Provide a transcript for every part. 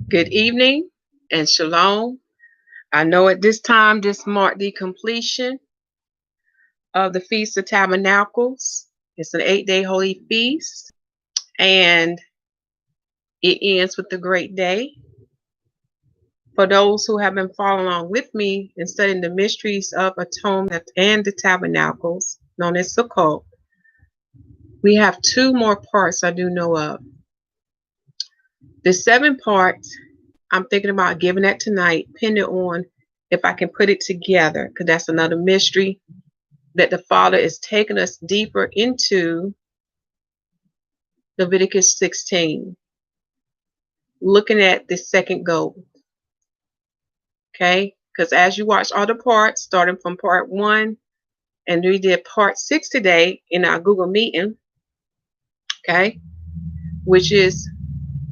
Good evening and shalom. I know at this time this marked the completion of the Feast of Tabernacles. It's an 8-day holy feast and it ends with the great day. For those who have been following along with me and studying the mysteries of atonement and the tabernacles, known as Sukkot, we have two more parts I do know of. The 7 parts, I'm thinking about giving that tonight, depending on if I can put it together, because that's another mystery that the Father is taking us deeper into Leviticus 16, looking at the second goal. Okay? Because as you watch all the parts, starting from part 1, and we did part 6 today in our Google meeting, okay, which is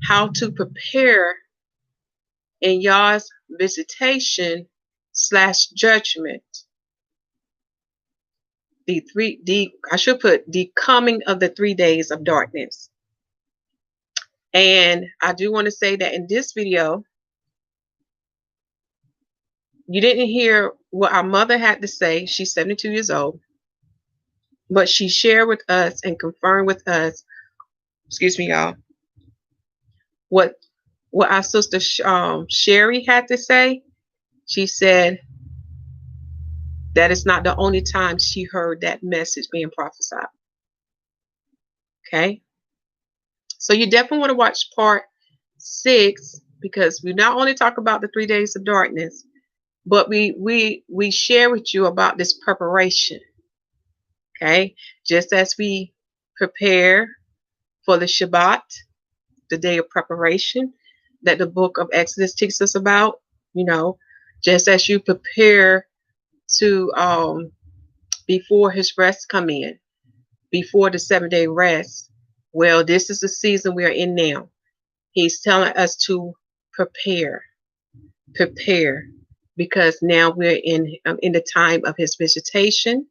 how to prepare in YAH's visitation / judgment. I should put the coming of the 3 days of darkness. And I do want to say that in this video, you didn't hear what our mother had to say. She's 72 years old. But she shared with us and confirmed with us, excuse me, y'all, what our sister Sherry had to say. She said that it's not the only time she heard that message being prophesied. Okay? So you definitely want to watch part 6, because we not only talk about the 3 days of darkness, but we share with you about this preparation. Okay? Just as we prepare for the Shabbat, the day of preparation that the book of Exodus teaches us about, just as you prepare to before his rest come in, before the 7-day rest. Well, this is the season we are in now. He's telling us to prepare, because now we're in the time of his visitation.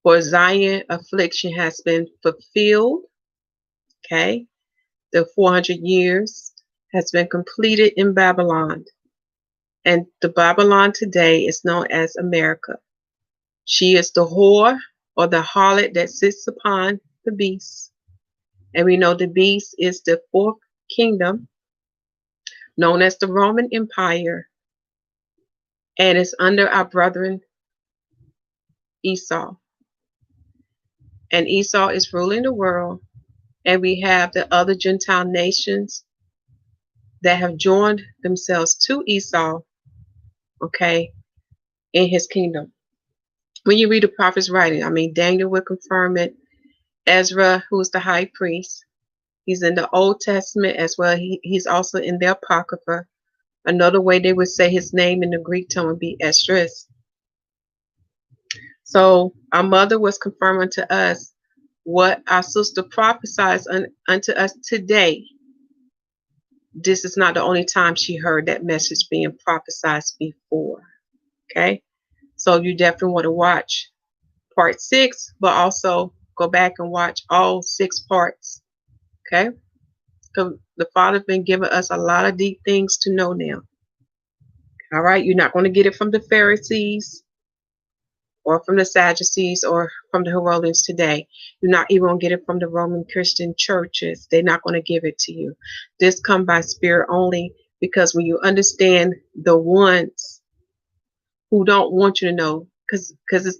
For Zion, affliction has been fulfilled. Okay, the 400 years has been completed in Babylon, and the Babylon today is known as America. She is the whore or the harlot that sits upon the beast. And we know the beast is the 4th kingdom, known as the Roman Empire, and it's under our brethren Esau. And Esau is ruling the world, and we have the other Gentile nations that have joined themselves to Esau, okay, in his kingdom. When you read the prophet's writing, Daniel will confirm it. Ezra, who's the high priest, he's in the Old Testament as well. He's also in the Apocrypha. Another way they would say his name in the Greek tongue would be Esdras. So our mother was confirming to us what our sister prophesies unto us today. This is not the only time she heard that message being prophesied before. Okay? So you definitely want to watch part 6, but also go back and watch all 6 parts. Okay? Because the Father's been giving us a lot of deep things to know now. All right? You're not going to get it from the Pharisees or from the Sadducees or from the Herodians today. You're not even going to get it from the Roman Christian churches. They're not going to give it to you. This comes by spirit only, because when you understand the ones who don't want you to know, because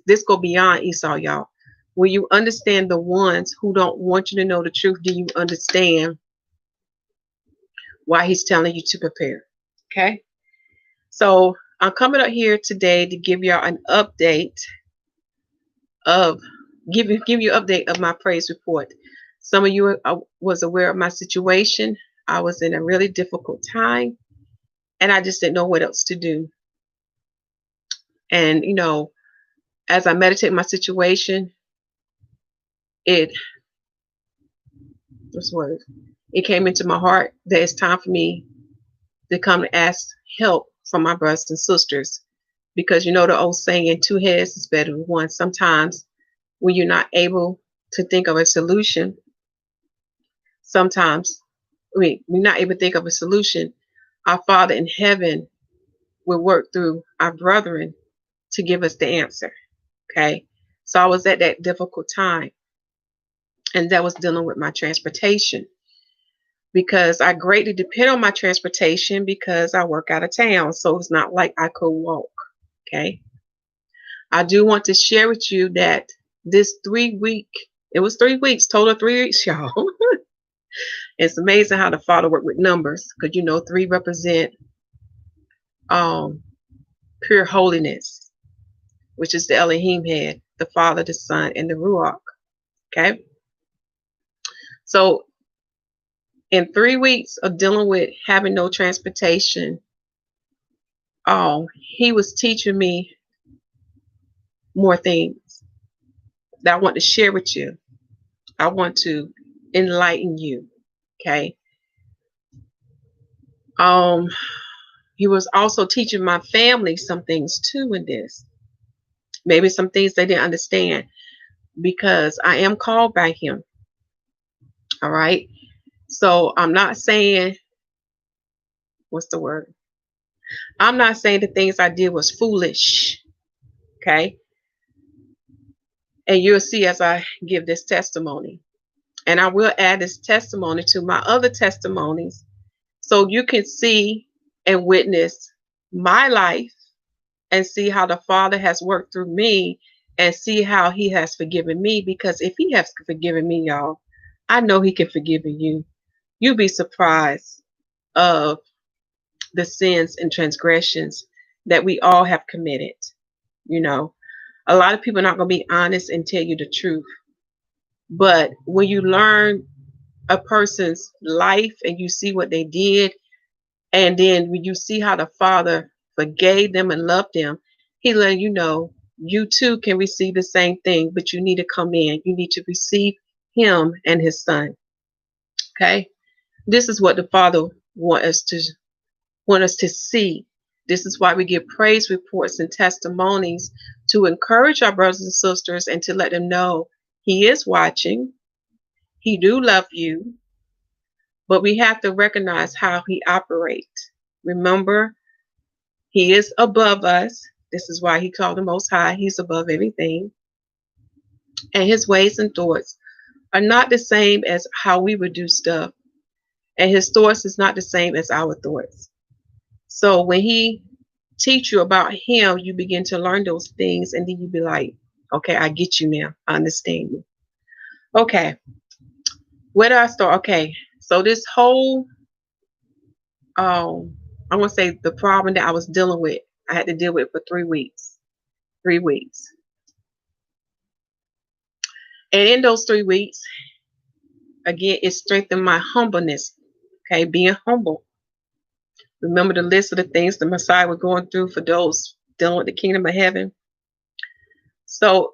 this go beyond Esau, y'all. When you understand the ones who don't want you to know the truth, do you understand why he's telling you to prepare? Okay? So I'm coming up here today to give y'all an update of give you update of my praise report. Some of you was aware of my situation. I was in a really difficult time, and I just didn't know what else to do. And as I meditate my situation, it came into my heart that it's time for me to come and ask help from my brothers and sisters, because the old saying, 2 heads is better than one. Sometimes when you're not able to think of a solution, we're not able to think of a solution, our Father in heaven will work through our brethren to give us the answer. Okay. So I was at that difficult time, and that was dealing with my transportation, because I greatly depend on my transportation because I work out of town. So it's not like I could walk. Okay. I do want to share with you that this 3 week, it was 3 weeks, total 3 weeks, y'all. It's amazing how the Father worked with numbers, because you know 3 represent um pure holiness, which is the Elohim head, the Father, the Son, and the Ruach. Okay. So in 3 weeks of dealing with having no transportation, he was teaching me more things that I want to share with you. I want to enlighten you. Okay. He was also teaching my family some things too in this. Maybe some things they didn't understand, because I am called by him. All right. So I'm not saying, what's the word? I'm not saying the things I did was foolish. Okay. And you'll see as I give this testimony. And I will add this testimony to my other testimonies, so you can see and witness my life and see how the Father has worked through me, and see how he has forgiven me. Because if he has forgiven me, y'all, I know he can forgive you. You'll be surprised of the sins and transgressions that we all have committed. You know, a lot of people are not going to be honest and tell you the truth. But when you learn a person's life and you see what they did, and then when you see how the Father forgave them and loved them, he let you know you too can receive the same thing, but you need to come in. You need to receive him and his Son. Okay? This is what the Father want us to see. This is why we give praise reports and testimonies, to encourage our brothers and sisters and to let them know he is watching. He do love you, but we have to recognize how he operates. Remember, he is above us. This is why he called the Most High. He's above everything. And his ways and thoughts are not the same as how we would do stuff. And his thoughts is not the same as our thoughts. So when he teach you about him, you begin to learn those things, and then you be like, okay, I get you now. I understand you. Okay. Where do I start? Okay. So this whole I want to say the problem that I was dealing with, I had to deal with for 3 weeks. 3 weeks. And in those 3 weeks, again, it strengthened my humbleness. Okay, being humble. Remember the list of the things the Messiah was going through for those dealing with the kingdom of heaven. So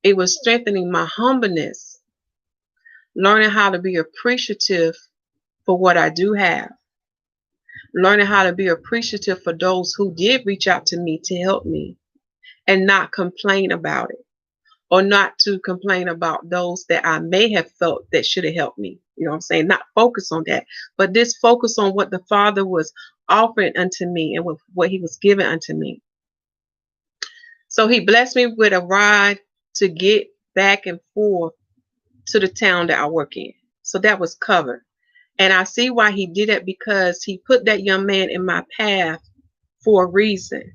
it was strengthening my humbleness, learning how to be appreciative for what I do have, learning how to be appreciative for those who did reach out to me to help me, and not complain about it, or not to complain about those that I may have felt that should have helped me. You know what I'm saying? Not focus on that, but this focus on what the Father was offering unto me and what he was giving unto me. So he blessed me with a ride to get back and forth to the town that I work in. So that was covered. And I see why he did it, because he put that young man in my path for a reason.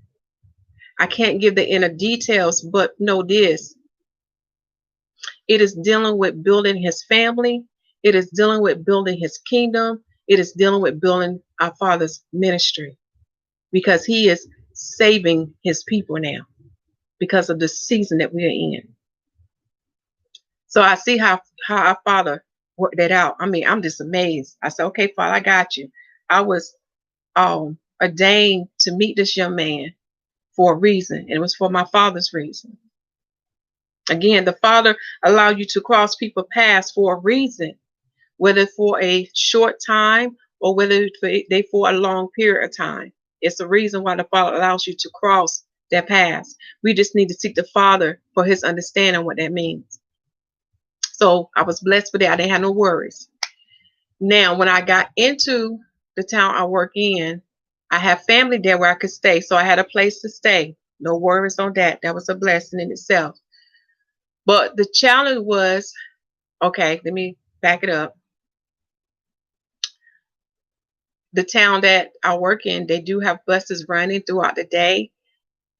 I can't give the inner details, but know this. It is dealing with building his family. It is dealing with building his kingdom. It is dealing with building our Father's ministry, because he is saving his people now because of the season that we're in. So I see how our Father worked that out. I mean, I'm just amazed. I said, okay, Father, I got you. I was ordained to meet this young man for a reason. And it was for my Father's reason. Again, the Father allowed you to cross people's paths for a reason, whether for a short time or whether they for a long period of time. It's the reason why the Father allows you to cross their paths. We just need to seek the Father for his understanding what that means. So I was blessed with that. I didn't have no worries. Now, when I got into the town I work in, I have family there where I could stay. So I had a place to stay. No worries on that. That was a blessing in itself. But the challenge was, okay, let me back it up. The town that I work in, they do have buses running throughout the day.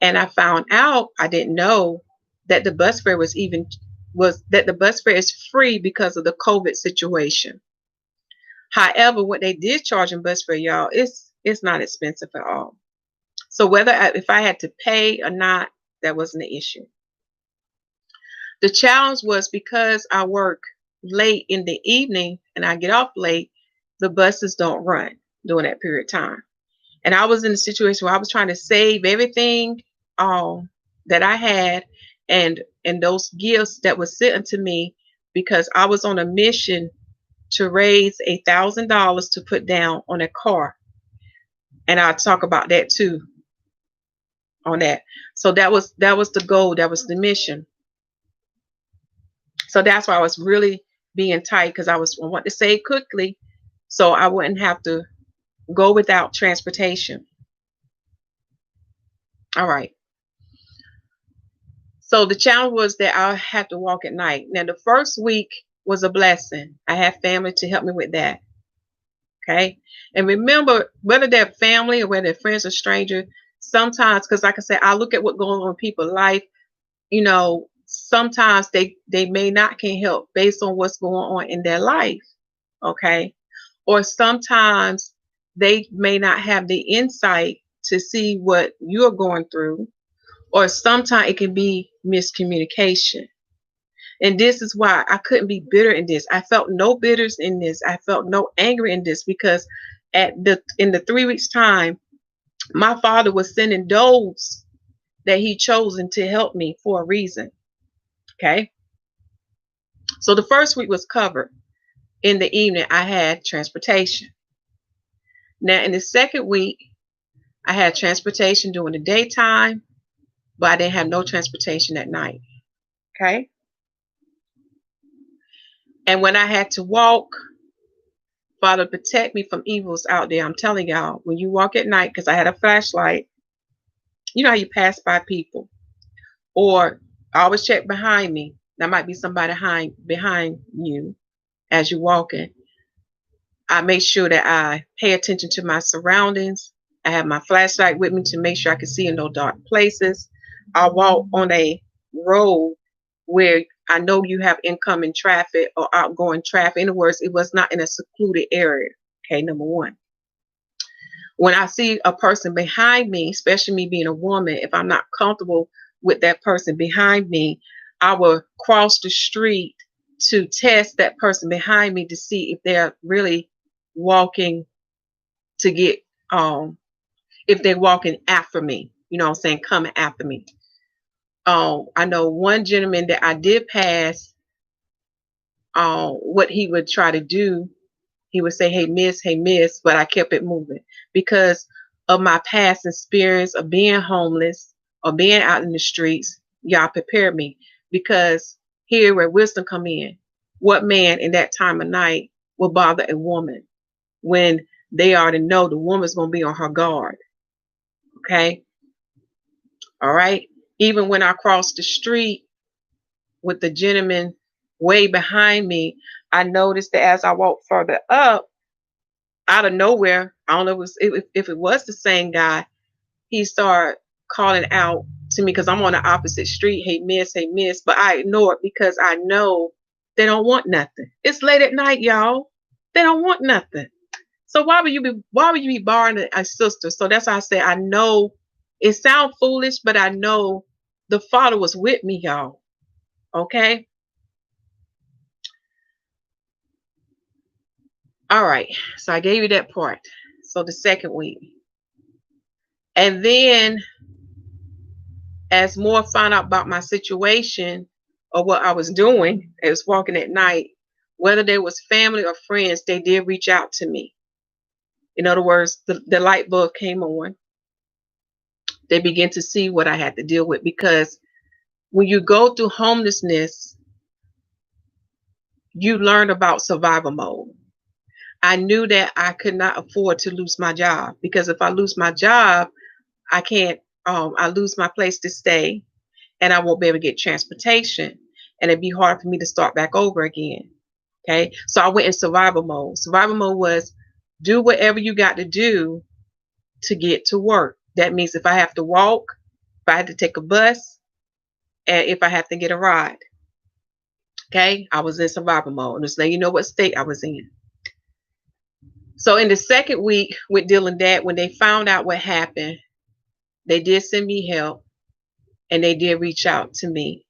And I found out, I didn't know that the bus fare was that the bus fare is free because of the COVID situation. However, what they did charge in bus fare, y'all, it's not expensive at all. So if I had to pay or not, that wasn't an issue. The challenge was because I work late in the evening and I get off late, the buses don't run during that period of time. And I was in a situation where I was trying to save everything that I had and those gifts that were sent to me because I was on a mission to raise $1,000 to put down on a car. And I'll talk about that too on that. So that was the goal, that was the mission. So that's why I was really being tight because I want to save quickly so I wouldn't have to go without transportation. All right. So the challenge was that I had to walk at night. Now the first week was a blessing. I had family to help me with that. Okay. And remember, whether they're family or whether they're friends or strangers, sometimes, because like I said, I look at what's going on in people's life, sometimes they may not can help based on what's going on in their life. Okay. Or sometimes they may not have the insight to see what you're going through, or sometimes it can be miscommunication. And this is why I couldn't be bitter in this. I felt no bitters in this. I felt no anger in this because in the 3 weeks time, my father was sending those that he chosen to help me for a reason. Okay. So the first week was covered. In the evening, I had transportation. Now in the second week, I had transportation during the daytime, but I didn't have no transportation at night. Okay. And when I had to walk, Father, protect me from evils out there. I'm telling y'all, when you walk at night, because I had a flashlight, you know how you pass by people, or I always check behind me. There might be somebody behind you as you're walking. I make sure that I pay attention to my surroundings. I have my flashlight with me to make sure I can see in no dark places. I walk on a road where I know you have incoming traffic or outgoing traffic. In other words, it was not in a secluded area. Okay, number one. When I see a person behind me, especially me being a woman, if I'm not comfortable with that person behind me, I will cross the street to test that person behind me to see if they're really walking to get if they're walking after me, you know what I'm saying, coming after me. I know one gentleman that I did pass, what he would try to do, he would say, hey miss, but I kept it moving because of my past experience of being homeless or being out in the streets. Y'all prepared me because here where wisdom come in, what man in that time of night will bother a woman when they already know the woman's going to be on her guard? Okay. All right. Even when I crossed the street with the gentleman way behind me, I noticed that as I walked further up, out of nowhere, I don't know if it was the same guy, he started calling out to me because I'm on the opposite street. Hey miss, but I ignore it because I know they don't want nothing. It's late at night, y'all. They don't want nothing. So why would you be barring a sister? So that's why I say I know it sounds foolish, but I know the Father was with me, y'all. Okay. All right. So I gave you that part. So the second week. And then as more found out about my situation or what I was doing, I was walking at night, whether they was family or friends, they did reach out to me. In other words, the light bulb came on. They began to see what I had to deal with because when you go through homelessness, you learn about survival mode. I knew that I could not afford to lose my job, because if I lose my job, I can't, I lose my place to stay, and I won't be able to get transportation, and it'd be hard for me to start back over again. Okay. So I went in survival mode. Survival mode was do whatever you got to do to get to work. That means if I have to walk, if I had to take a bus, and if I have to get a ride. Okay. I was in survival mode. Just let you know what state I was in. So in the second week with Dylan and Dad, when they found out what happened, they did send me help, and they did reach out to me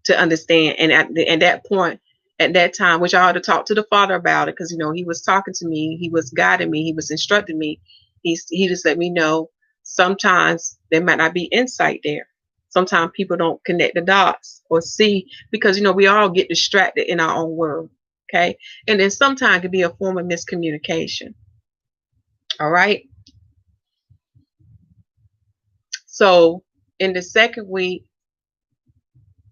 to understand. And at that point, at that time, which I had to talk to the Father about it, because he was talking to me, he was guiding me, he was instructing me. He just let me know sometimes there might not be insight there. Sometimes people don't connect the dots or see, because we all get distracted in our own world. Okay. And then sometimes it can be a form of miscommunication. All right. So in the second week,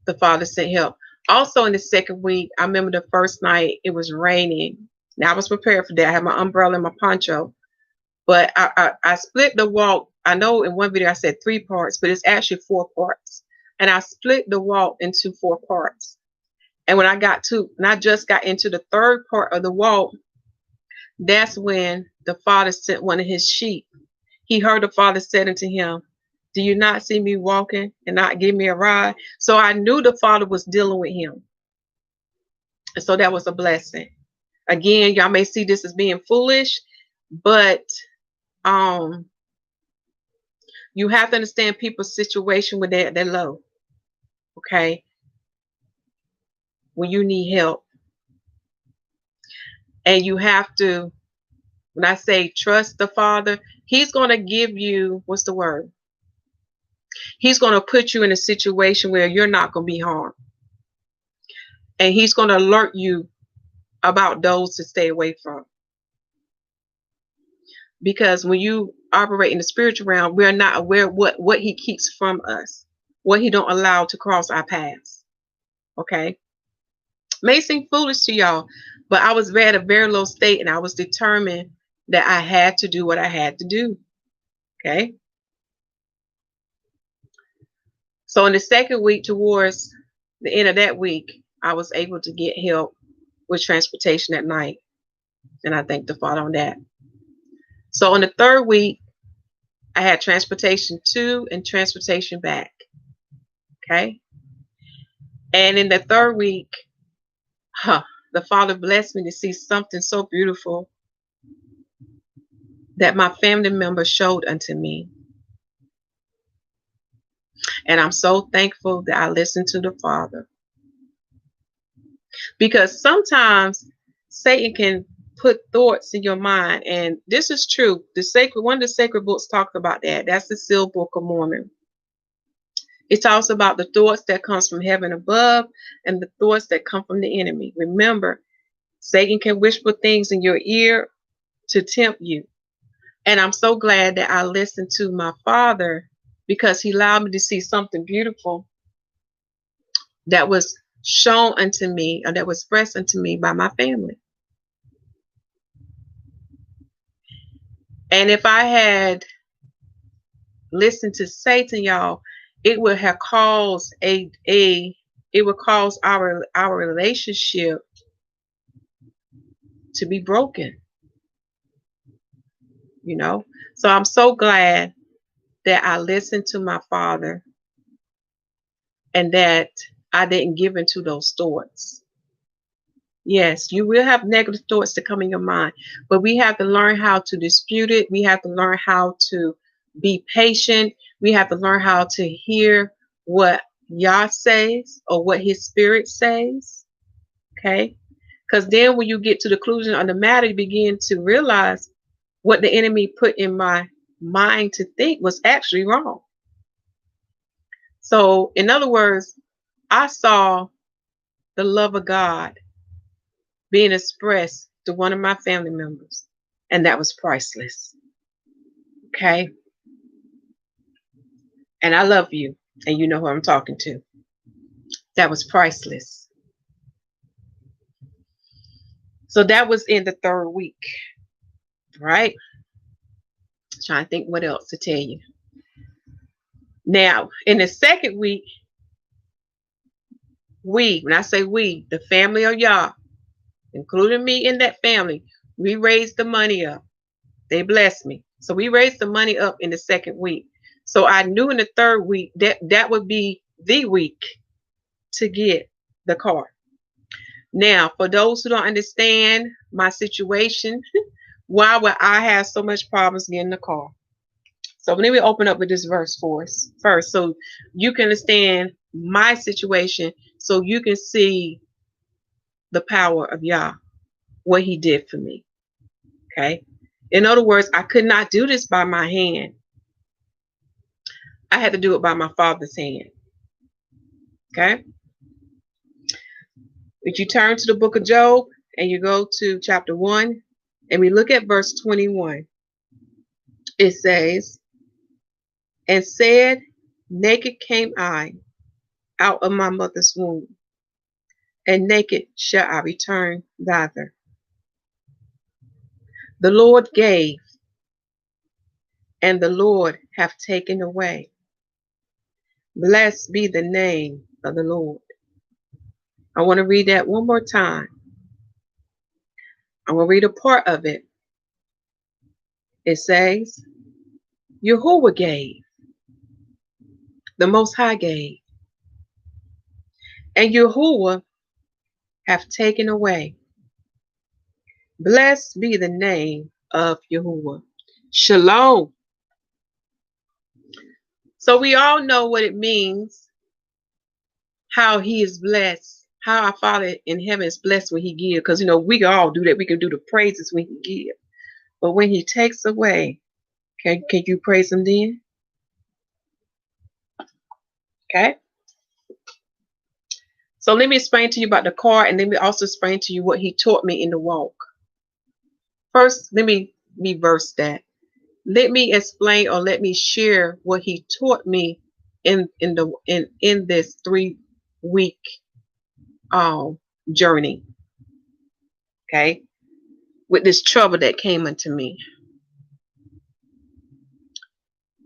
the Father sent help. Also in the second week, I remember the first night it was raining. Now I was prepared for that. I had my umbrella and my poncho, but I split the walk. I know in one video I said 3 parts, but it's actually 4 parts. And I split the walk into 4 parts. And when I just got into the third part of the walk, that's when the Father sent one of his sheep. He heard the Father said unto him, "Do you not see me walking and not give me a ride?" So I knew the Father was dealing with him. And so that was a blessing. Again, y'all may see this as being foolish, but you have to understand people's situation when they're low. Okay. When you need help. And you have to, when I say trust the Father, he's going to give you, what's the word? He's going to put you in a situation where you're not going to be harmed. And he's going to alert you about those to stay away from. Because when you operate in the spiritual realm, we're not aware of what he keeps from us, what he don't allow to cross our paths. Okay. May seem foolish to y'all, but I was at a very low state, and I was determined that I had to do what I had to do. Okay. So in the second week, towards the end of that week, I was able to get help with transportation at night. And I thank the Father on that. So in the third week, I had transportation to and transportation back. Okay. And in the third week, the Father blessed me to see something so beautiful that my family member showed unto me. And I'm so thankful that I listened to the Father. Because sometimes Satan can put thoughts in your mind. And this is true. One of the sacred books talks about that. That's the Sealed Book of Mormon. It talks about the thoughts that comes from heaven above and the thoughts that come from the enemy. Remember, Satan can whisper things in your ear to tempt you. And I'm so glad that I listened to my Father, because he allowed me to see something beautiful that was shown unto me, or that was expressed unto me by my family. And if I had listened to Satan, y'all, it would have caused it would cause our relationship to be broken. So I'm so glad that I listened to my Father, and that I didn't give into those thoughts. Yes, you will have negative thoughts to come in your mind, but we have to learn how to dispute it. We have to learn how to be patient. We have to learn how to hear what YAH says, or what his spirit says. Okay? Because then when you get to the conclusion of the matter, you begin to realize what the enemy put in my mind to think was actually wrong. So, in other words, I saw the love of God being expressed to one of my family members, and that was priceless. Okay? And I love you, and you know who I'm talking to. That was priceless. So that was in the third week, right? Trying to think what else to tell you. Now, in the second week, when I say we, the family of YAH, including me in that family, we raised the money up. They blessed me. So we raised the money up in the second week. So I knew in the third week that would be the week to get the car. Now, for those who don't understand my situation, why would I have so much problems getting the car? So let me open up with this verse for us first, so you can understand my situation, so you can see the power of YAH, what he did for me. Okay. In other words, I could not do this by my hand. I had to do it by my Father's hand. Okay. If you turn to the book of Job and you go to chapter 1 and we look at verse 21, it says, and said, naked came I out of my mother's womb, and naked shall I return thither. The Lord gave, and the Lord hath taken away. Blessed be the name of the Lord. I want to read that one more time. I'm going to read a part of it. It says, YAHUAH gave, the Most High gave, and YAHUAH hath taken away. Blessed be the name of YAHUAH. Shalom. So we all know what it means, how he is blessed, how our Father in heaven is blessed when he gives. Because, we can all do that. We can do the praises when he gives. But when he takes away, can you praise him then? Okay. So let me explain to you about the car, and let me also explain to you what he taught me in the walk. First, let me reverse that. Let me explain, or let me share what he taught me in this 3-week journey. Okay, with this trouble that came unto me.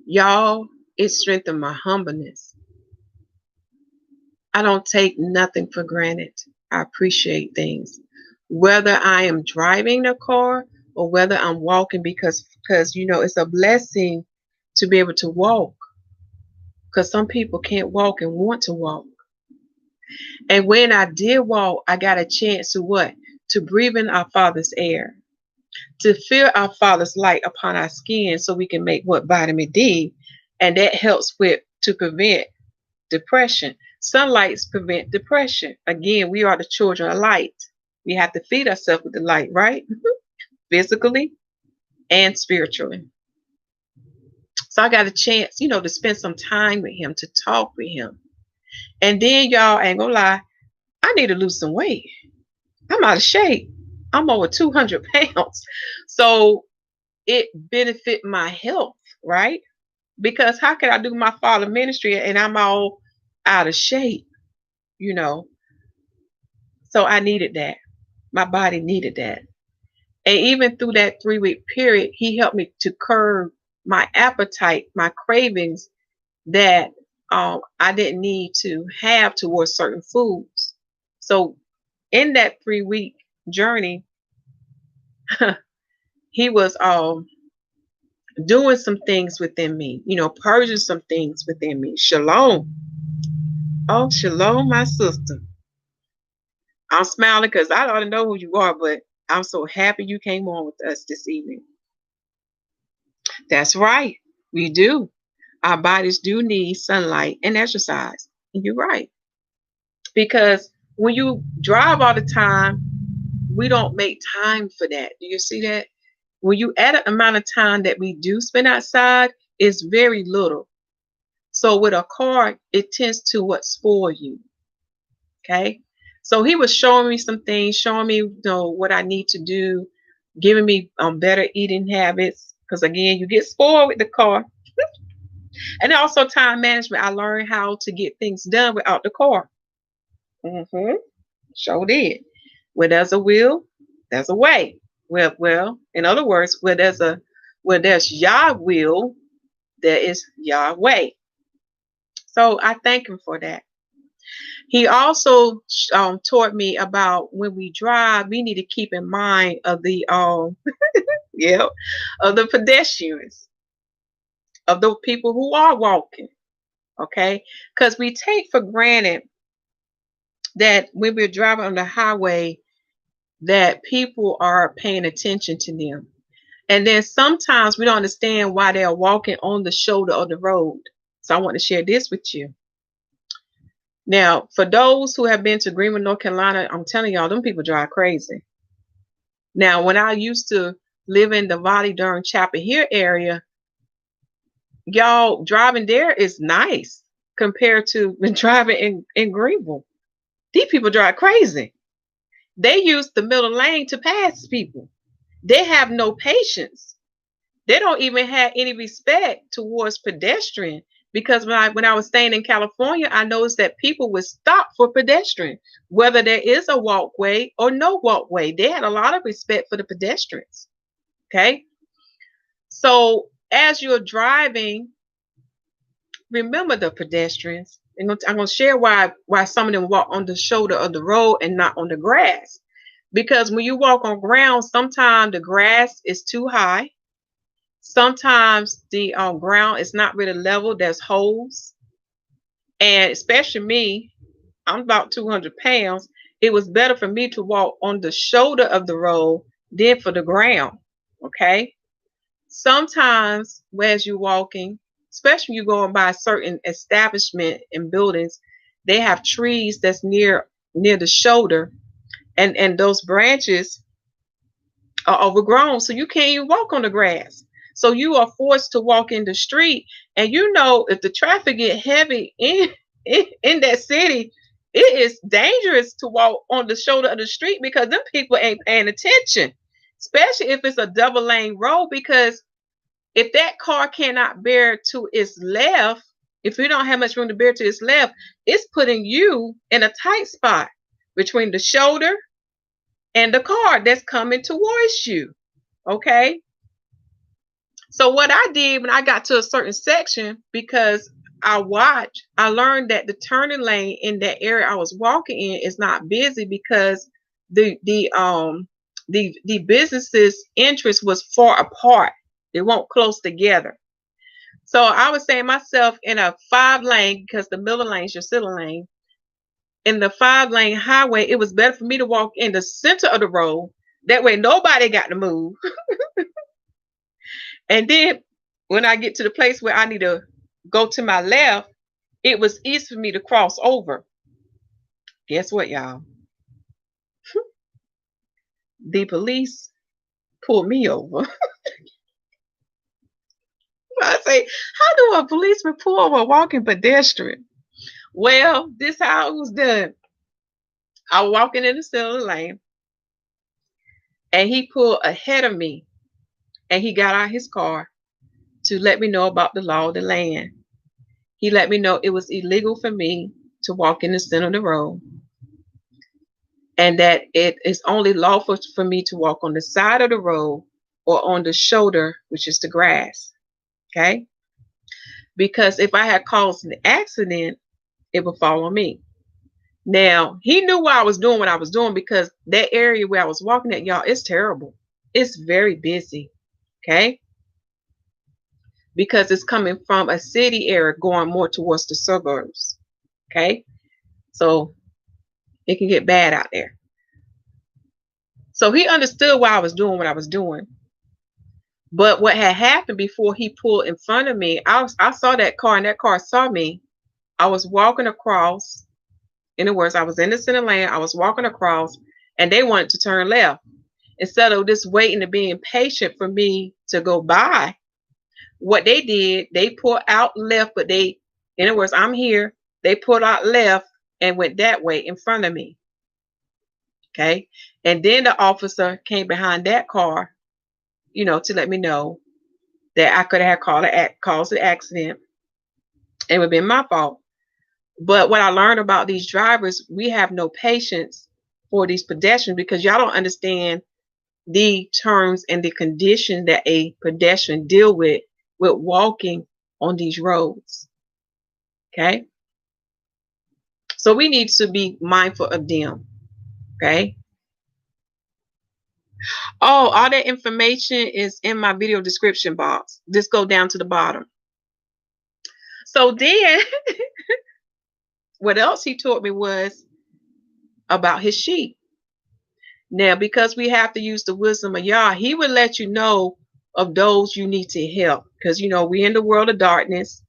Y'all, it strengthened my humbleness. I don't take nothing for granted. I appreciate things. Whether I am driving the car or whether I'm walking, because it's a blessing to be able to walk. Because some people can't walk and want to walk. And when I did walk, I got a chance to what? To breathe in our Father's air. To feel our Father's light upon our skin, so we can make what? Vitamin D. And that helps to prevent depression. Sunlight prevent depression. Again, we are the children of light. We have to feed ourselves with the light, right? Physically and spiritually. So I got a chance, to spend some time with him, to talk with him. And then, y'all, ain't gonna lie, I need to lose some weight. I'm out of shape. I'm over 200 pounds. So it benefit my health, right? Because how can I do my Father ministry and I'm all out of shape, So I needed that. My body needed that. And even through that 3-week period, he helped me to curb my appetite, my cravings that I didn't need to have towards certain foods. So in that 3-week journey, he was doing some things within me, purging some things within me. Shalom. Oh, shalom, my sister. I'm smiling because I don't know who you are, but I'm so happy you came on with us this evening. That's right. We do. Our bodies do need sunlight and exercise. And you're right. Because when you drive all the time, we don't make time for that. Do you see that? When you add an amount of time that we do spend outside, it's very little. So with a car, it tends to spoil you. Okay. So he was showing me some things, showing me what I need to do, giving me better eating habits. Because again, you get spoiled with the car. And also time management. I learned how to get things done without the car. Sure did. Where there's a will, There's a way. In other words, where there's Yah will, there is Yahweh. So I thank him for that. He also taught me about when we drive, we need to keep in mind of the yeah, of the pedestrians, of the people who are walking. Okay, because we take for granted that when we're driving on the highway, that people are paying attention to them. And then sometimes we don't understand why they are walking on the shoulder of the road. So I want to share this with you. Now, for those who have been to Greenville, North Carolina, I'm telling y'all, them people drive crazy. Now, when I used to live in the Valley Durham Chapel Hill area, y'all driving there is nice compared to driving in Greenville. These people drive crazy. They use the middle lane to pass people. They have no patience. They don't even have any respect towards pedestrian. Because when I was staying in California, I noticed that people would stop for pedestrian, whether there is a walkway or no walkway. They had a lot of respect for the pedestrians. Okay. So as you're driving, remember the pedestrians. And I'm going to share why some of them walk on the shoulder of the road and not on the grass. Because when you walk on ground, sometimes the grass is too high. Sometimes the ground is not really level. There's holes. And especially me, I'm about 200 pounds. It was better for me to walk on the shoulder of the road than for the ground. Okay. Sometimes as you're walking, especially when you're going by certain establishment and buildings, they have trees that's near the shoulder, and those branches are overgrown, so you can't even walk on the grass. So you are forced to walk in the street, and if the traffic get heavy in that city, it is dangerous to walk on the shoulder of the street because them people ain't paying attention, especially if it's a double lane road. Because if that car cannot bear to its left, if you don't have much room to bear to its left, it's putting you in a tight spot between the shoulder and the car that's coming towards you. Okay. So what I did when I got to a certain section, because I learned that the turning lane in that area I was walking in is not busy because the businesses' interest was far apart. They weren't close together. So I was saying myself in a 5-lane, because the middle lane is your center lane. In the 5-lane highway, it was better for me to walk in the center of the road. That way nobody got to move. And then when I get to the place where I need to go to my left, it was easy for me to cross over. Guess what, y'all? The police pulled me over. I say, how do a policeman pull over a walking pedestrian? Well, this is how it was done. I was walking in the center of the lane, and he pulled ahead of me, and he got out his car to let me know about the law of the land. He let me know it was illegal for me to walk in the center of the road, and that it is only lawful for me to walk on the side of the road or on the shoulder, which is the grass. Okay? Because if I had caused an accident, it would fall on me. Now, he knew why I was doing what I was doing, because that area where I was walking at, y'all, it's terrible. It's very busy. Okay? Because it's coming from a city area going more towards the suburbs. Okay? So it can get bad out there. So he understood why I was doing what I was doing. But what had happened before he pulled in front of me, I saw that car, and that car saw me. I was walking across. In other words, I was in the center lane. I was walking across, and they wanted to turn left. Instead of just waiting and being patient for me to go by, what they did, they pulled out left, but in other words, I'm here. They pulled out left and went that way in front of me. Okay. And then the officer came behind that car, to let me know that I could have caused the accident. It would have been my fault. But what I learned about these drivers, we have no patience for these pedestrians, because y'all don't understand the terms and the condition that a pedestrian deal with walking on these roads. Okay. So we need to be mindful of them. Okay. Oh, all that information is in my video description box. Just go down to the bottom. So then what else he taught me was about his sheep. Now, because we have to use the wisdom of Yah, he would let you know of those you need to help. Because, we're in the world of darkness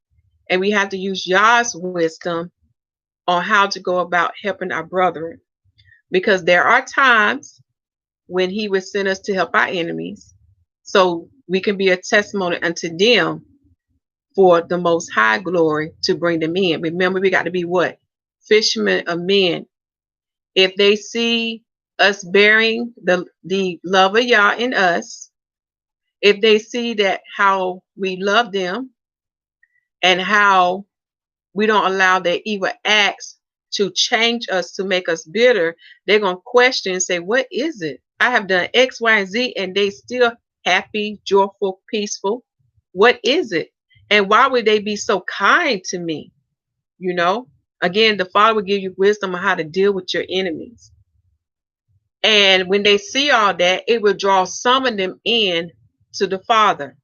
and we have to use Yah's wisdom on how to go about helping our brethren. Because there are times when he would send us to help our enemies so we can be a testimony unto them for the most high glory to bring them in. Remember, we got to be what? Fishermen of men. If they see us bearing the love of Yah in us, if they see that how we love them and how we don't allow their evil acts to change us, to make us bitter, they're going to question and say, what is it? I have done X, Y, and Z, and they still happy, joyful, peaceful. What is it? And why would they be so kind to me? Again, the Father will give you wisdom on how to deal with your enemies. And when they see all that, it will draw some of them in to the Father.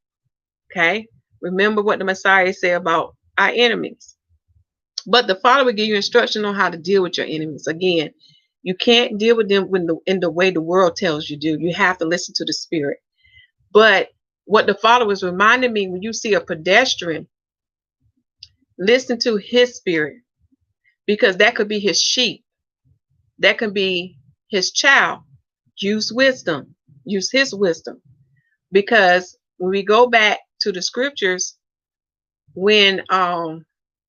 Okay? Remember what the Messiah said about our enemies. But the Father will give you instruction on how to deal with your enemies. Again, you can't deal with them in the way the world tells you to. You have to listen to the Spirit. But what the Father was reminding me, when you see a pedestrian, listen to his spirit. Because that could be his sheep. That could be his child. Use wisdom. Use his wisdom. Because when we go back to the scriptures, when the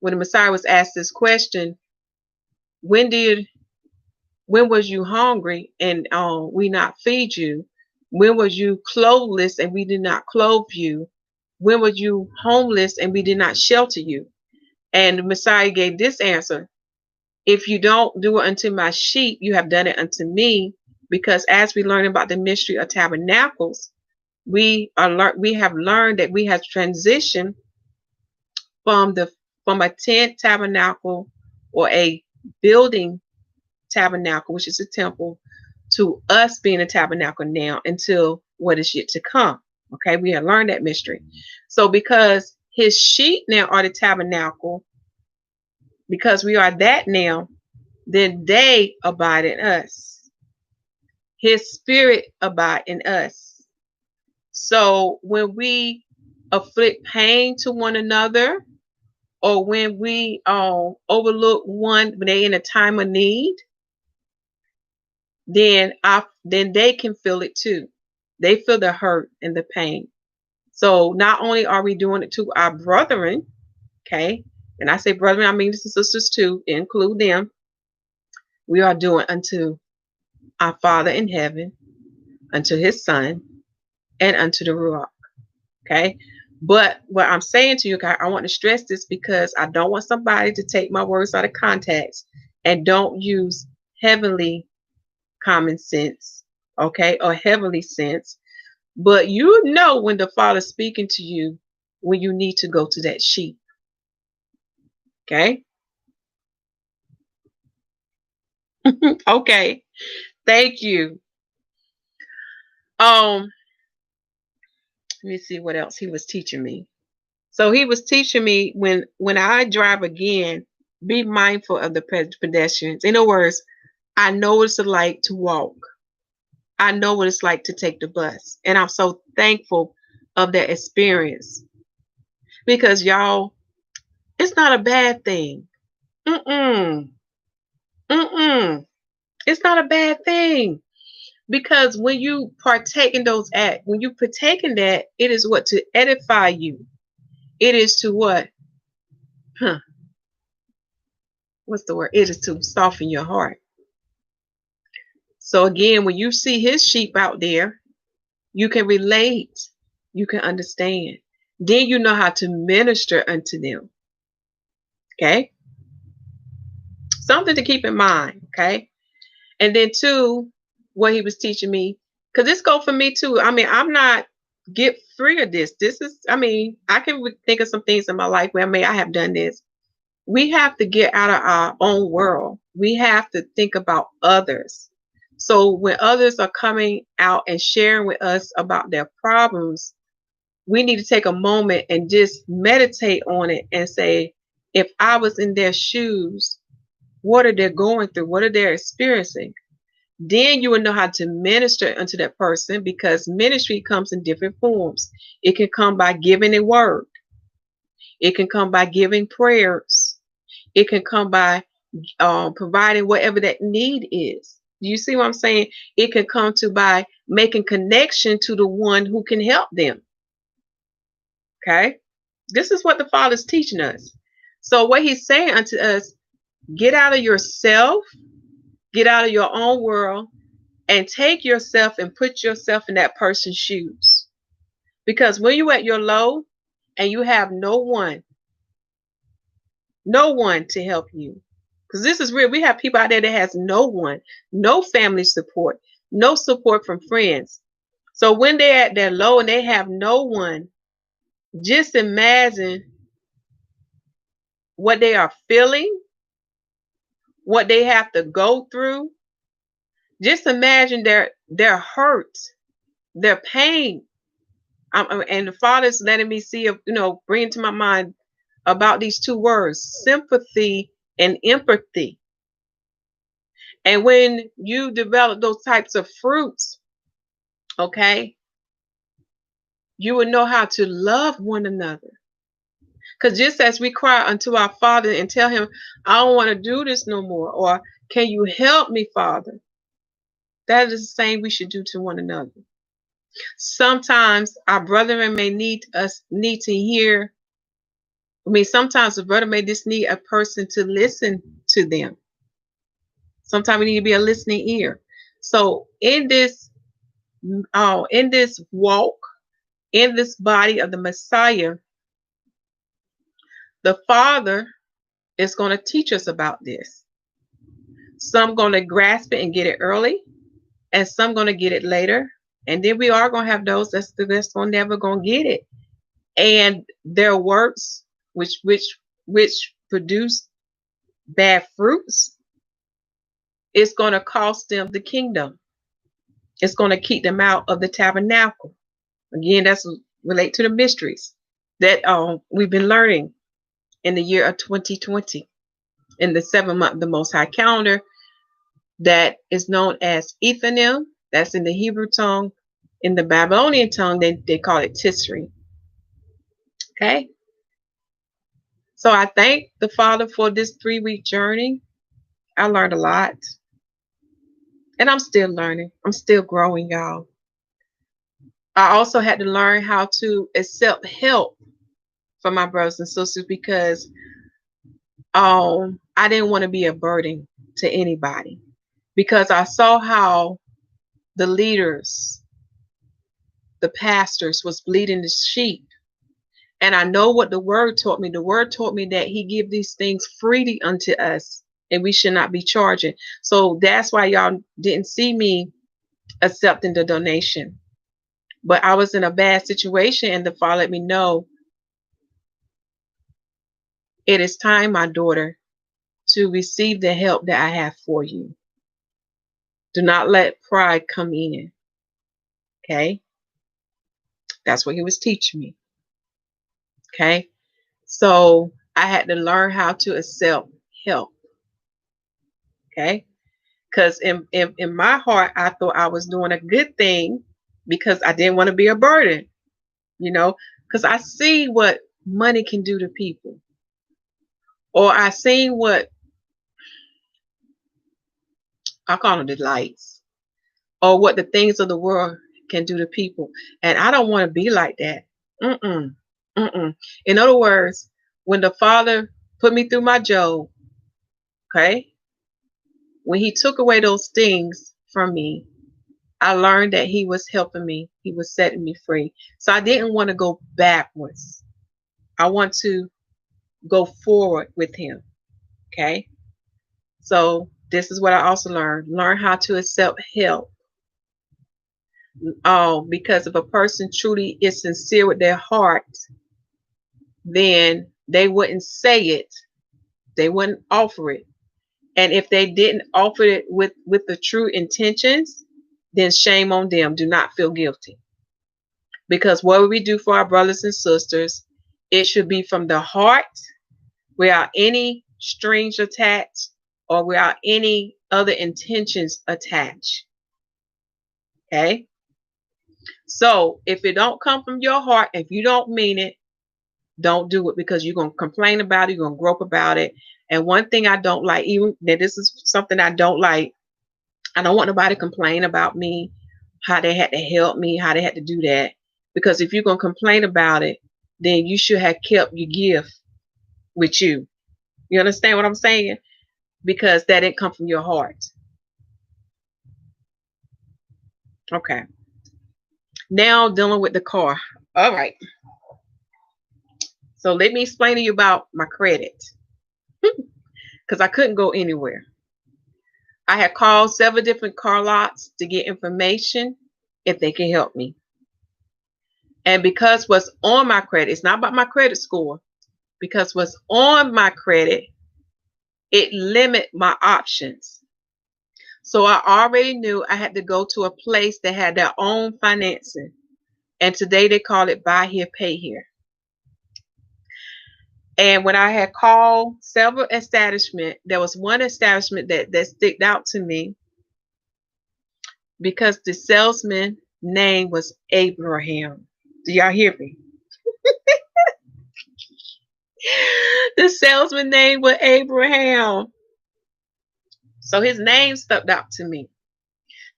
Messiah was asked this question, when was you hungry and we not feed you? When was you clothless and we did not clothe you? When was you homeless and we did not shelter you? And the Messiah gave this answer: if you don't do it unto my sheep, you have done it unto me. Because as we learn about the mystery of tabernacles, we have learned that we have transitioned from a tent tabernacle or a building tabernacle, which is a temple, to us being a tabernacle now until what is yet to come. Okay, we have learned that mystery. So because his sheep now are the tabernacle, because we are that now, then they abide in us. His spirit abide in us. So when we afflict pain to one another, or when we overlook one when they're in a time of need, then they can feel it too. They feel the hurt and the pain. So not only are we doing it to our brethren, okay, and I say brethren, I mean the sisters too, include them. We are doing unto our Father in heaven, unto his Son, and unto the Ruach. Okay. But what I'm saying to you guys, I want to stress this because I don't want somebody to take my words out of context and don't use heavenly common sense, okay, or heavenly sense. But you know when the Father's speaking to you, when you need to go to that sheep. Okay. Okay. Thank you. Let me see what else he was teaching me. So he was teaching me when I drive again, be mindful of the pedestrians. In other words, I know what it's like to walk. I know what it's like to take the bus. And I'm so thankful of that experience. Because y'all, it's not a bad thing. Mm-mm. Mm-mm. It's not a bad thing. Because when you partake in those acts, when you partake in that, it is what? To edify you. It is to what? What's the word? It is to soften your heart. So again, when you see his sheep out there, you can relate. You can understand. Then you know how to minister unto them. Okay? Something to keep in mind. Okay? And then two, what he was teaching me, Because this go for me too. I mean, I'm not get free of this. This is, I mean, I can think of some things in my life where I have done this. We have to get out of our own world. We have to think about others. So when others are coming out and sharing with us about their problems, we need to take a moment and just meditate on it and say, if I was in their shoes, what are they going through? What are they experiencing? Then you will know how to minister unto that person, because ministry comes in different forms. It can come by giving a word. It can come by giving prayers. It can come by providing whatever that need is. Do you see what I'm saying? It can come to by making connection to the one who can help them. Okay? This is what the Father's teaching us. So what he's saying unto us, get out of yourself, get out of your own world, and take yourself and put yourself in that person's shoes. Because when you're at your low and you have no one to help you, because this is real. We have people out there that has no one, no family support, no support from friends. So when they're at their low and they have no one, just imagine what they are feeling, what they have to go through. Just imagine their hurt, their pain. And the Father's letting me see, bring to my mind about these two words, sympathy and empathy. And when you develop those types of fruits, okay, you will know how to love one another. Because just as we cry unto our Father and tell him, I don't want to do this no more, or can you help me, Father? That is the same we should do to one another. Sometimes our brethren may need to hear. I mean, sometimes the brother may just need a person to listen to them. Sometimes we need to be a listening ear. So in this walk, in this body of the Messiah, the Father is going to teach us about this. Some going to grasp it and get it early, and some going to get it later. And then we are going to have those that's never going to get it. And their works, which produce bad fruits, it's going to cost them the kingdom. It's going to keep them out of the tabernacle. Again, that's relate to the mysteries that we've been learning in the year of 2020, in the 7th month of the Most High Calendar, that is known as Ethanim. That's in the Hebrew tongue. In the Babylonian tongue, they call it Tisri. Okay? So I thank the Father for this 3-week journey. I learned a lot. And I'm still learning. I'm still growing, y'all. I also had to learn how to accept help from my brothers and sisters, because I didn't want to be a burden to anybody, because I saw how the leaders, the pastors, was bleeding the sheep. And I know what the word taught me. The word taught me that he give these things freely unto us, and we should not be charging. So that's why y'all didn't see me accepting the donation. But I was in a bad situation, and the Father let me know, it is time, my daughter, to receive the help that I have for you. Do not let pride come in. Okay? That's what he was teaching me. Okay? So I had to learn how to accept help. Okay? Because in my heart, I thought I was doing a good thing, because I didn't want to be a burden, because I see what money can do to people. Or I seen what, I call them the lights, or what the things of the world can do to people. And I don't want to be like that. In other words, when the Father put me through my Job, okay, when he took away those things from me, I learned that he was helping me. He was setting me free. So I didn't want to go backwards. I want to go forward with him. Okay. So this is what I also learned. Learn how to accept help. Because if a person truly is sincere with their heart, then they wouldn't say it. They wouldn't offer it. And if they didn't offer it with the true intentions, then shame on them. Do not feel guilty. Because what we do for our brothers and sisters, it should be from the heart without any strings attached or without any other intentions attached. Okay? So if it don't come from your heart, if you don't mean it, don't do it, because you're going to complain about it, you're going to grope about it. And one thing I don't like, even that this is something I don't like, I don't want nobody to complain about me, how they had to help me, how they had to do that. Because if you're going to complain about it, then you should have kept your gift with you. You understand what I'm saying? Because that didn't come from your heart. Okay. Now dealing with the car. All right. So let me explain to you about my credit. Because I couldn't go anywhere. I had called several different car lots to get information if they can help me. And because what's on my credit, it's not about my credit score, because what's on my credit, it limit my options. So I already knew I had to go to a place that had their own financing. And today they call it buy here, pay here. And when I had called several establishments, there was one establishment that sticked out to me because the salesman name was Abraham. Do y'all hear me? The salesman name was Abraham. So his name stuck out to me.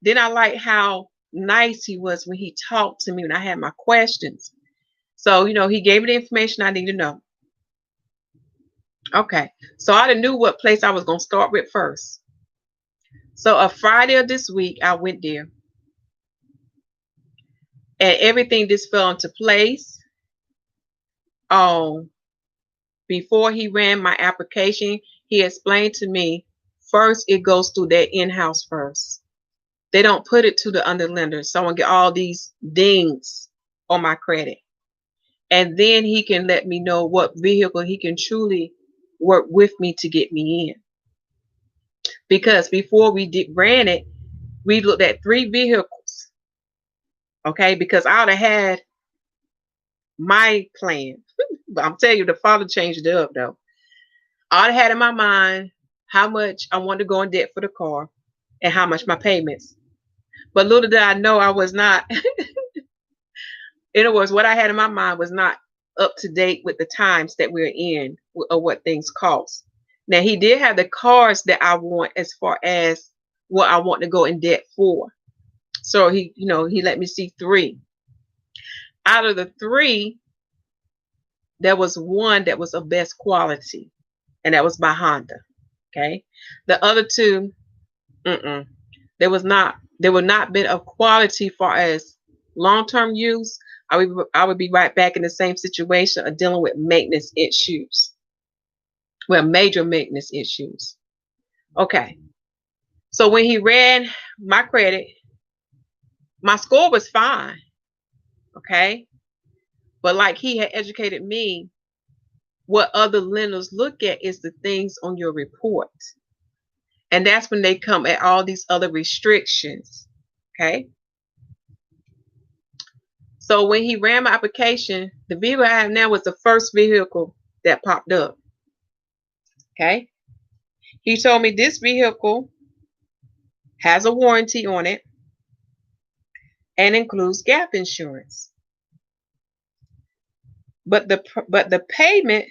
Then I liked how nice he was when he talked to me when I had my questions. So, he gave me the information I needed to know. Okay. So I knew what place I was going to start with first. So a Friday of this week, I went there. And everything just fell into place. Before he ran my application, he explained to me, first it goes through their in-house first. They don't put it to the underlender. Someone get all these dings on my credit. And then he can let me know what vehicle he can truly work with me to get me in. Because before we ran it, we looked at 3 vehicles. Okay, because I would have had my plan. But I'm telling you, the Father changed it up though. I had in my mind how much I wanted to go in debt for the car and how much my payments. But little did I know I was not. In other words, what I had in my mind was not up to date with the times that we're in or what things cost. Now, he did have the cars that I want as far as what I want to go in debt for. So he let me see 3. Out of the 3, there was one that was of best quality, and that was by Honda. Okay. The other 2, they would not been of quality far as long-term use. I would be right back in the same situation of dealing with maintenance issues. Well, major maintenance issues. Okay. So when he ran my credit, my score was fine. Okay. But like he had educated me, what other lenders look at is the things on your report. And that's when they come at all these other restrictions. Okay. So when he ran my application, the vehicle I have now was the first vehicle that popped up. Okay. He told me this vehicle has a warranty on it and includes gap insurance. But the payment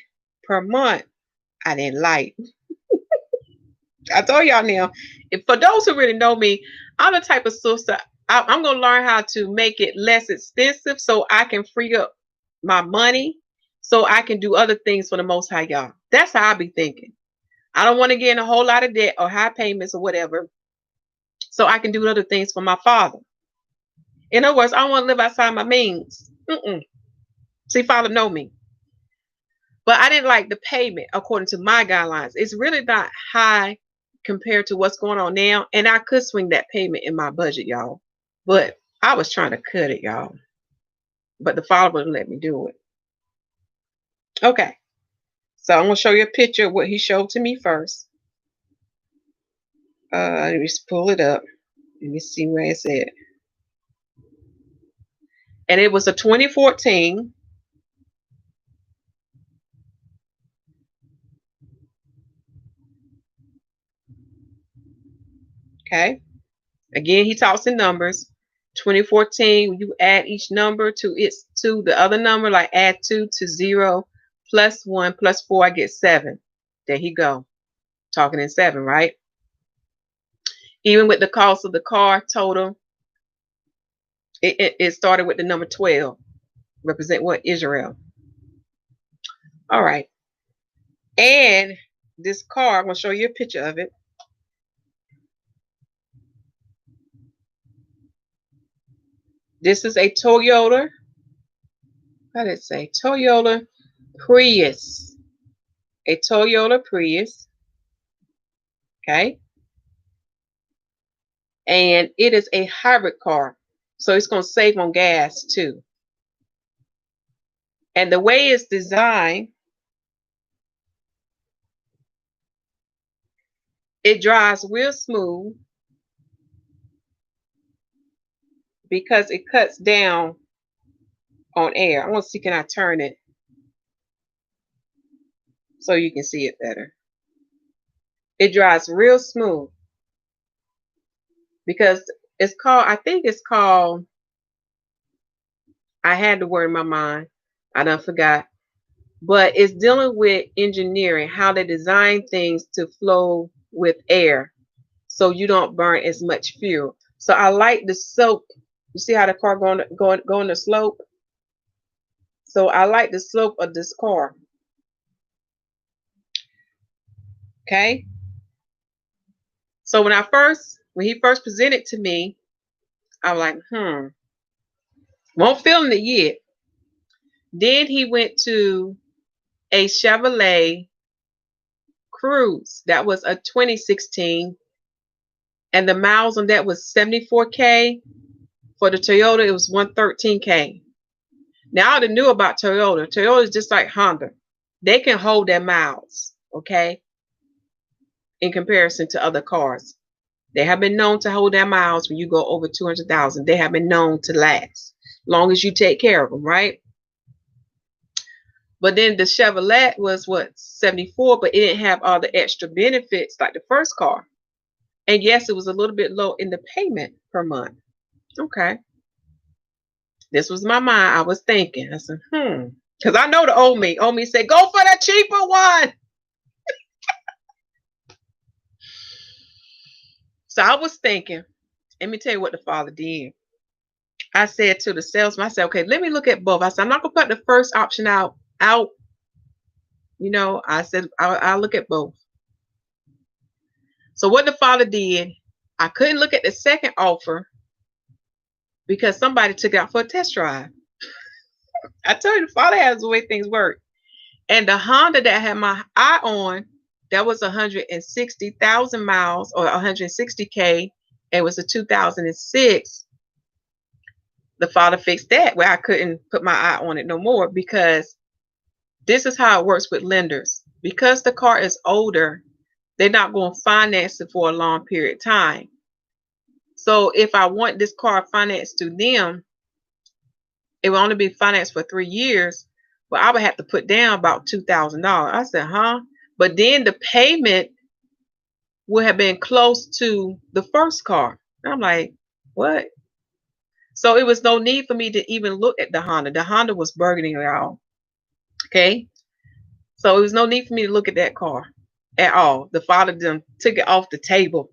per month, I didn't like. I told y'all now, for those who really know me, I'm the type of sister, I'm going to learn how to make it less expensive so I can free up my money so I can do other things for the Most High, y'all. That's how I be thinking. I don't want to get in a whole lot of debt or high payments or whatever so I can do other things for my Father. In other words, I don't want to live outside my means. See, Father know me. But I didn't like the payment according to my guidelines. It's really not high compared to what's going on now. And I could swing that payment in my budget, y'all. But I was trying to cut it, y'all, but the Father wouldn't let me do it. Okay, so I'm gonna show you a picture of what he showed to me first. Let me just pull it up. Let me see where it's at. And it was a 2014. Okay. Again, he talks in numbers. 2014, you add each number to the other number, like add 2 to 0 plus 1 plus 4, I get 7. There he go. Talking in 7, right? Even with the cost of the car total, it started with the number 12. Represent what? Israel. All right. And this car, I'm going to show you a picture of it. This is a Toyota. How did it say? Toyota Prius. A Toyota Prius. Okay. And it is a hybrid car. So it's going to save on gas too. And the way it's designed, it drives real smooth because it cuts down on air. I want to see, can I turn it so you can see it better? It drives real smooth because it's called, I think it's called, I had the word in my mind, I done forgot, but it's dealing with engineering, how they design things to flow with air so you don't burn as much fuel. So I like the slope. You see how the car going the slope? So I like the slope of this car. Okay. So when he first presented to me, I was like, won't feeling it yet. Then he went to a Chevrolet Cruze. That was a 2016. And the miles on that was 74K. For the Toyota, it was 113K. Now I already knew about Toyota. Toyota is just like Honda. They can hold their miles, okay, in comparison to other cars. They have been known to hold their miles when you go over 200,000. They have been known to last, long as you take care of them, right? But then the Chevrolet was what, 74, but it didn't have all the extra benefits like the first car. And yes, it was a little bit low in the payment per month. Okay. This was my mind. I was thinking. I said, because I know the old me. Old me said, go for the cheaper one. So I was thinking, let me tell you what the Father did. I said to the salesman, I said, okay, let me look at both. I said, I'm not going to put the first option out. You know, I said, I'll look at both. So what the Father did, I couldn't look at the second offer because somebody took it out for a test drive. I tell you, the Father has the way things work. And the Honda that I had my eye on, that was 160,000 miles or 160K. It was a 2006. The Father fixed that where I couldn't put my eye on it no more, because this is how it works with lenders. Because the car is older, they're not going to finance it for a long period of time. So if I want this car financed to them, it will only be financed for 3 years, but I would have to put down about $2,000. I said, But then the payment would have been close to the first car. I'm like, what? So it was no need for me to even look at the Honda. The Honda was burgundy, y'all. Okay. So it was no need for me to look at that car at all. The Father then took it off the table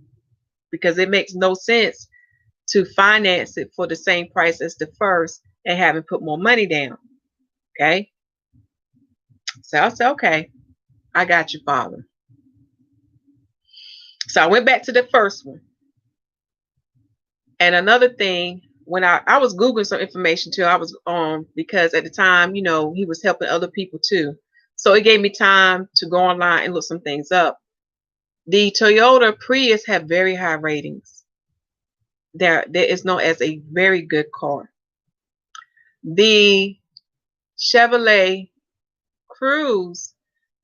because it makes no sense to finance it for the same price as the first and having put more money down. Okay. So I said, okay, I got you, Father. So I went back to the first one. And another thing, when I was Googling some information too, I was because at the time, you know, he was helping other people too. So it gave me time to go online and look some things up. The Toyota Prius have very high ratings. there is known as a very good car. The Chevrolet Cruze,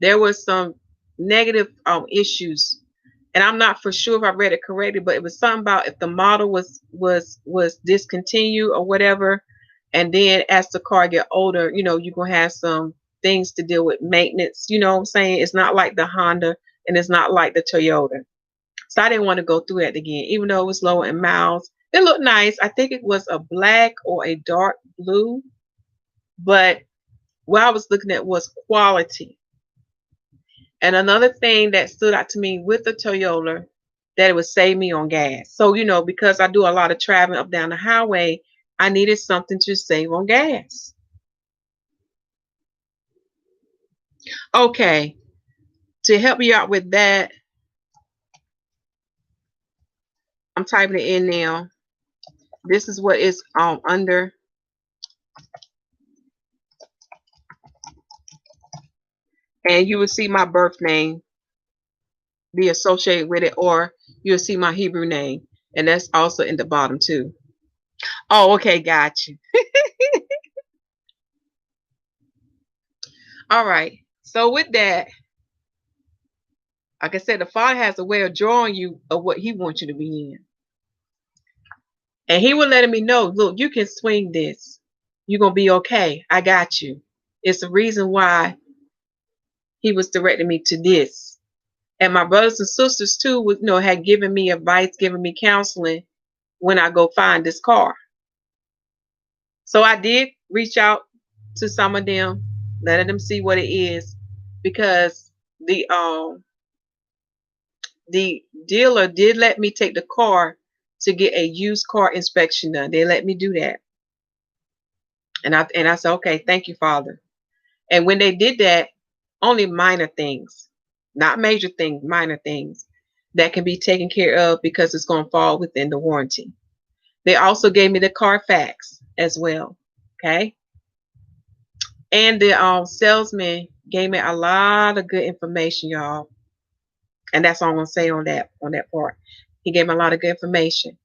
there was some negative issues, and I'm not for sure if I read it correctly, but it was something about if the model was discontinued or whatever, and then as the car get older, you're gonna have some things to deal with maintenance. You know what I'm saying? It's not like the Honda and it's not like the Toyota. So I didn't want to go through that again, even though it was low in miles. It looked nice. I think it was a black or a dark blue, but what I was looking at was quality. And another thing that stood out to me with the Toyota, that it would save me on gas. So, because I do a lot of traveling up down the highway, I needed something to save on gas. Okay, to help you out with that, I'm typing it in now. This is what is under. And you will see my birth name be associated with it, or you'll see my Hebrew name. And that's also in the bottom too. Oh, okay, got you. All right. So with that, like I said, the Father has a way of drawing you of what He wants you to be in. And He was letting me know, look, you can swing this. You're going to be okay. I got you. It's the reason why He was directing me to this. And my brothers and sisters too, had given me advice, given me counseling when I go find this car. So I did reach out to some of them, letting them see what it is, because the dealer did let me take the car to get a used car inspection done. They let me do that. And I said, okay, thank you, Father. And when they did that, only minor things, not major things, minor things that can be taken care of because it's going to fall within the warranty. They also gave me the Carfax as well. Okay. And the salesman gave me a lot of good information, y'all. And that's all I'm going to say on that part. He gave me a lot of good information.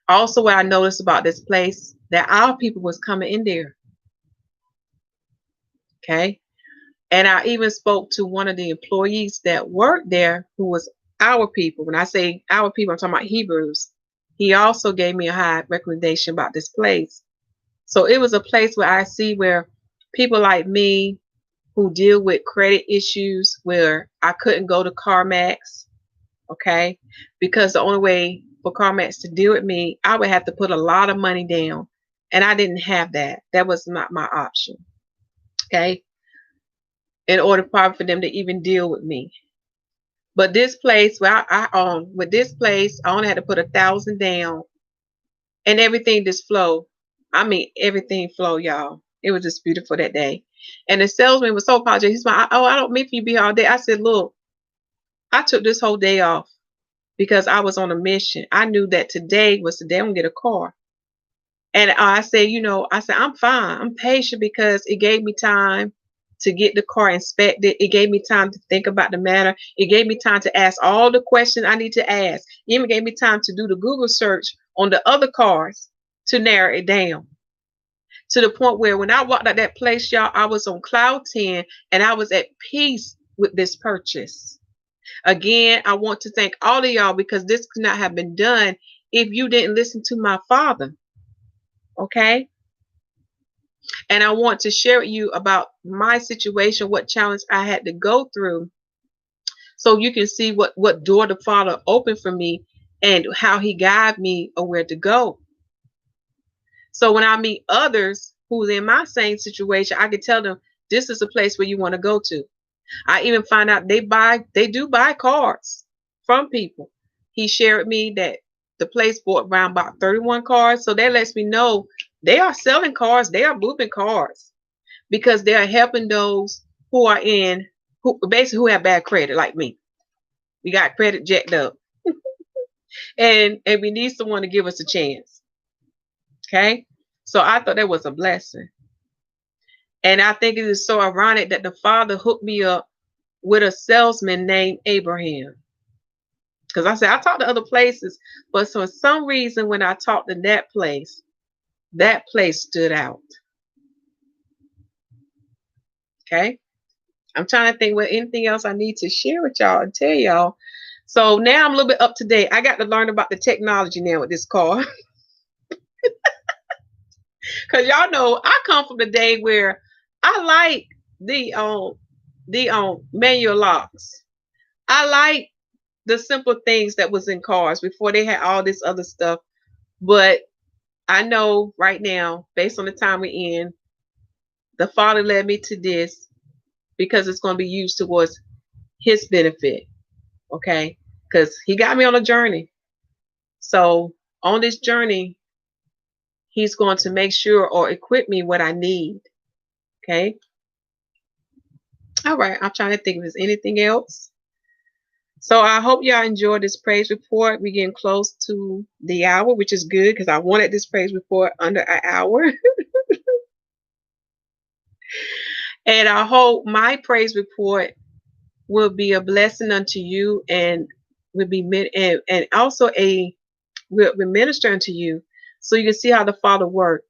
Also, what I noticed about this place, that our people was coming in there. Okay. And I even spoke to one of the employees that worked there who was our people. When I say our people, I'm talking about Hebrews. He also gave me a high recommendation about this place. So it was a place where I see where people like me who deal with credit issues, where I couldn't go to CarMax, okay? Because the only way for CarMax to deal with me, I would have to put a lot of money down. And I didn't have that. That was not my option, okay? In order for them to even deal with me. But this place where with this place, I only had to put 1,000 down, and everything just flowed. I mean, everything flowed, y'all. It was just beautiful that day. And the salesman was so apologetic. He's like, oh, I don't mean for you to be all day. I said, look, I took this whole day off because I was on a mission. I knew that today was the day I'm gonna get a car. And I said, I'm fine. I'm patient because it gave me time to get the car inspected. It gave me time to think about the matter. It gave me time to ask all the questions I need to ask. It even gave me time to do the Google search on the other cars to narrow it down. To the point where when I walked out that place, y'all, I was on cloud 10 and I was at peace with this purchase. Again, I want to thank all of y'all because this could not have been done if you didn't listen to my Father. Okay? And I want to share with you about my situation, what challenge I had to go through, so you can see what door the Father opened for me and how He guided me or where to go. So when I meet others who's in my same situation, I can tell them this is a place where you want to go to. I even find out they do buy cars from people. He shared with me that the place bought around about 31 cars. So that lets me know they are selling cars. They are moving cars because they are helping those who are who have bad credit like me. We got credit jacked up. and we need someone to give us a chance. Okay. So I thought that was a blessing. And I think it is so ironic that the Father hooked me up with a salesman named Abraham. Because I said I talked to other places, but for some reason when I talked to that place stood out. Okay. I'm trying to think what anything else I need to share with y'all and tell y'all. So now I'm a little bit up to date. I got to learn about the technology now with this car. Cause y'all know I come from the day where I like the manual locks. I like the simple things that was in cars before they had all this other stuff. But I know right now, based on the time we're in, the Father led me to this because it's going to be used towards His benefit. Okay, because He got me on a journey. So on this journey, He's going to make sure or equip me what I need. Okay. All right. I'm trying to think if there's anything else. So I hope y'all enjoyed this praise report. We're getting close to the hour, which is good because I wanted this praise report under an hour. And I hope my praise report will be a blessing unto you and will be and also will minister unto you so you can see how the Father worked.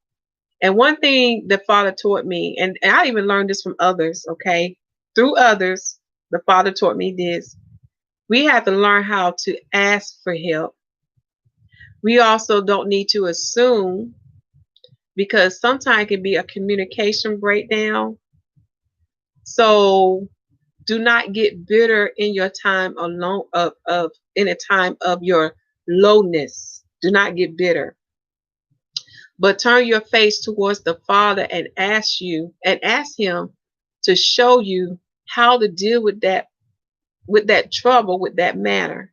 And one thing the Father taught me, and I even learned this from others, okay? Through others, the Father taught me this. We have to learn how to ask for help. We also don't need to assume, because sometimes it can be a communication breakdown. So do not get bitter in your time alone of in a time of your lowness. Do not get bitter. But turn your face towards the Father and ask Him to show you how to deal with that trouble, with that matter.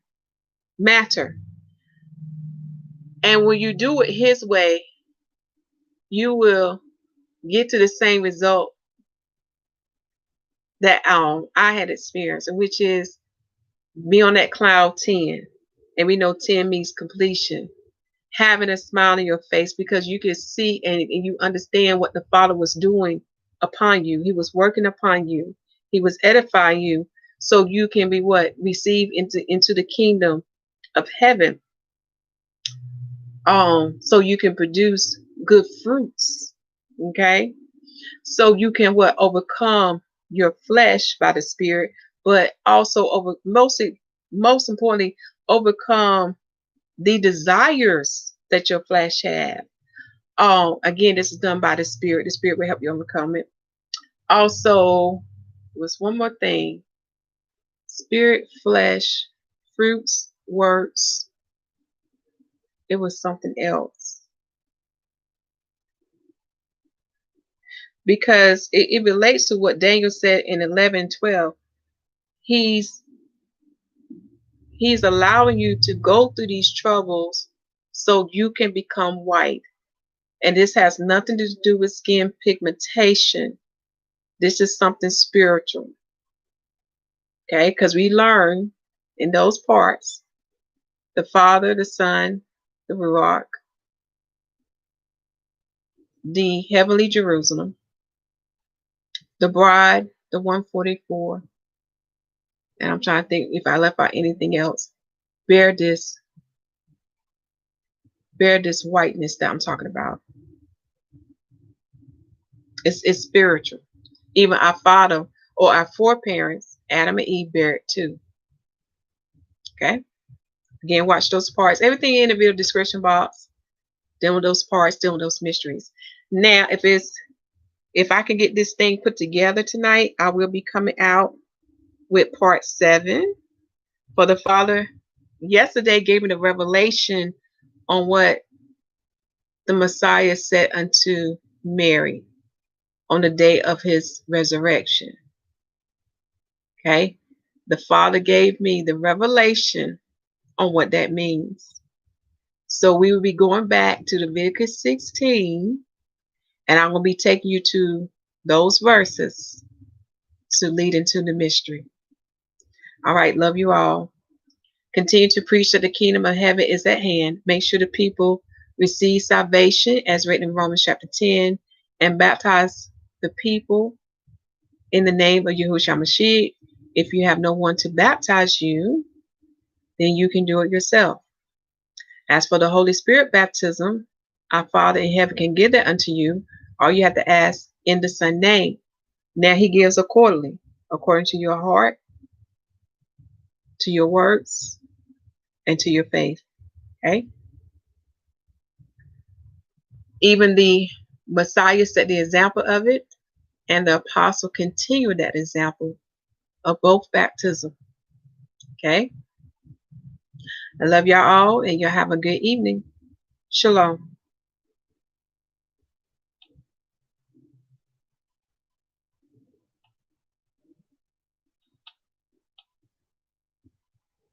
And when you do it His way, you will get to the same result that I had experienced, which is be on that cloud 10. And we know 10 means completion. Having a smile on your face because you can see and you understand what the Father was doing upon you. He was working upon you. He was edifying you so you can be what? Receive into the kingdom of heaven. So you can produce good fruits. Okay? So you can what? Overcome your flesh by the Spirit, but also most importantly, overcome the desires that your flesh have. Again, this is done by the Spirit. The Spirit will help you overcome it. Also, was one more thing. Spirit, flesh, fruits, works. It was something else. Because it relates to what Daniel said in 11:12. He's allowing you to go through these troubles so you can become white. And this has nothing to do with skin pigmentation. This is something spiritual. Okay, because we learn in those parts the Father, the Son, the Ruach, the heavenly Jerusalem, the bride, the 144. And I'm trying to think if I left out anything else. Bear this whiteness that I'm talking about. It's spiritual. Even our father or our foreparents, Adam and Eve, bear it too. Okay. Again, watch those parts. Everything in the video description box. Dealing with those parts, dealing with those mysteries. Now, if I can get this thing put together tonight, I will be coming out with part 7. For the Father yesterday gave me the revelation on what the Messiah said unto Mary on the day of his resurrection. Okay. The Father gave me the revelation on what that means. So we will be going back to Leviticus 16, and I'm going to be taking you to those verses to lead into the mystery. All right. Love you all. Continue to preach that the kingdom of heaven is at hand. Make sure the people receive salvation as written in Romans chapter 10 and baptize the people in the name of Yahuwah Mashiach. If you have no one to baptize you, then you can do it yourself. As for the Holy Spirit baptism, our Father in heaven can give that unto you. All you have to ask in the Son's name. Now he gives accordingly, according to your heart, to your words, and to your faith. Okay? Even the Messiah set the example of it, and the apostle continued that example of both baptism. Okay? I love y'all all, and y'all have a good evening. Shalom.